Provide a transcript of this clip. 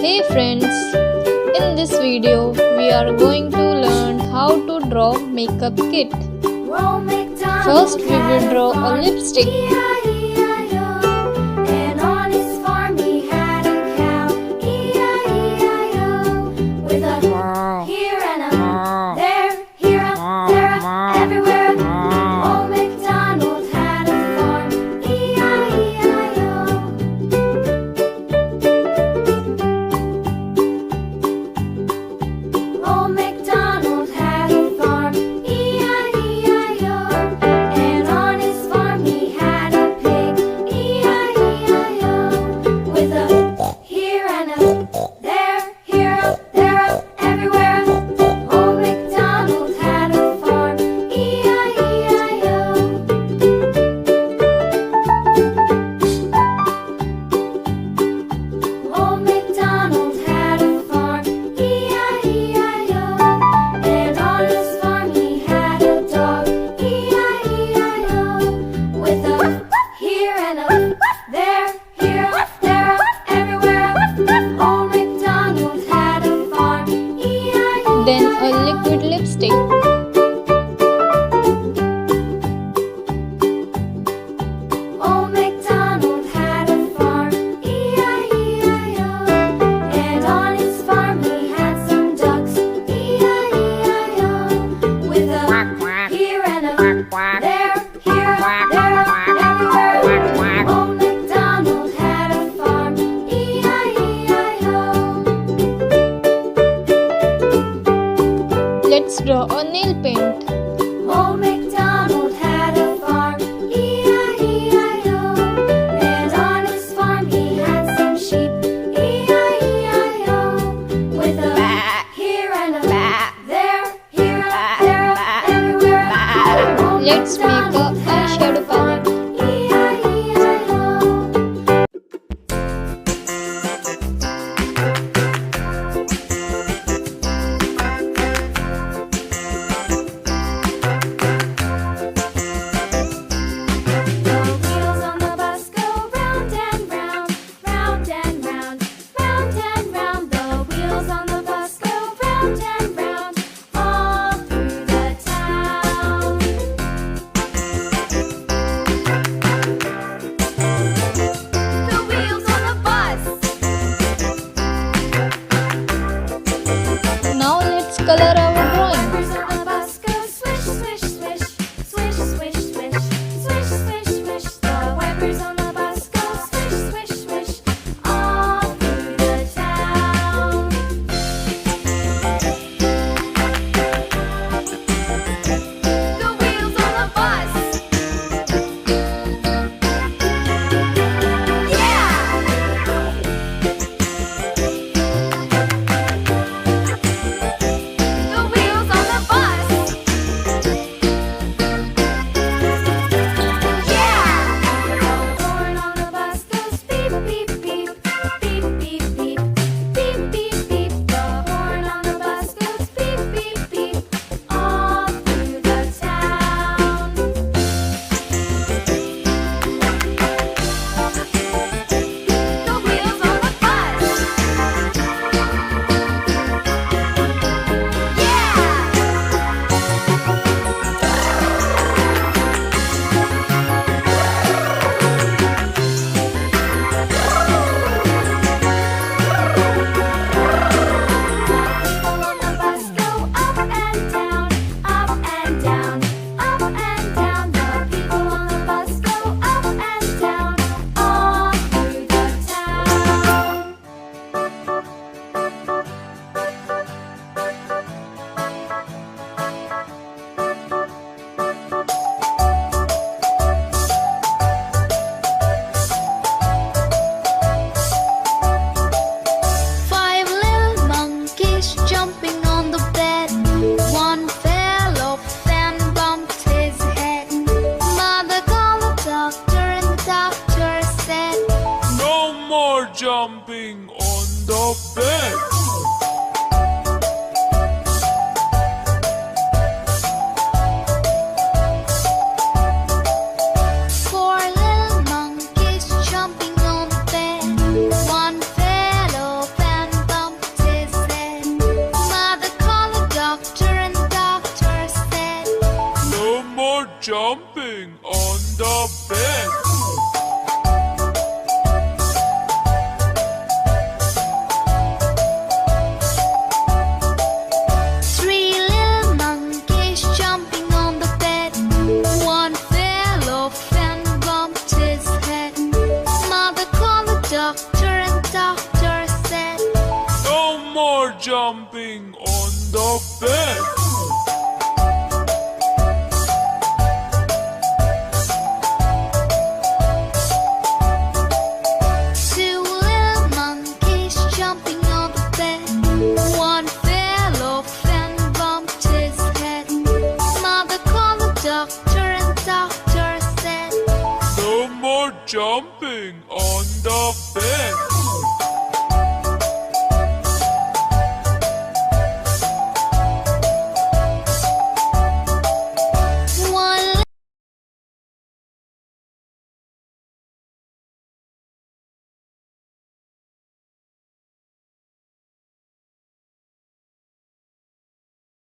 Hey friends, in this video we are going to learn how to draw makeup kit. First we will draw a lipstick. Then a liquid lipstick. Old MacDonald had a farm, E-I-E-I-O. And on his farm he had some ducks, E-I-E-I-O. With a here and a there, here, there, everywhere. Old MacDonald had a farm, E-I-E-I-O. Let's draw a nail paint. Old MacDonald had a farm, E-I-E-I-O. And on his farm he had some sheep, E-I-E-I-O. With a here and a there, here, there, everywhere. Old Let's make a MacDonald had eyeshadow palette. E-I-E-I-O. The wheels on the bus go round and round, round and round, round and round. The wheels on the bus go round and round, all through the town. The wheels on the bus. Now let's color our drawing. Wipers on the bus go swish, swish, swish, swish, swish, swish, swish, swish, swish. The wipers on the bus go swish, swish, swish, all through the town. The wheels on the bus. Yeah! The wheels on the bus. Yeah! The horn on the bus goes beep, beep, beep, beep, beep, beep, beep, beep, beep. The horn on the bus goes beep, beep, beep, all through the town. The wheels on the bus. Yeah! People on the bus go up and down, up and down, up and down. The people on the bus go up and down, all through the town. Five little monkeys jumping on the bed. One fell off and bumped his head. Mother called the doctor and the doctor said, No more jumping on the bed. Four little more jumping on the bed. Three little monkeys jumping on the bed. One fell off and bumped his head. Mother called the doctor and doctor said, No more jumping on the bed. two little monkeys jumping on the bed. One fell off and bumped his head. Mother called the doctor and doctor said, No more jumping on the bed.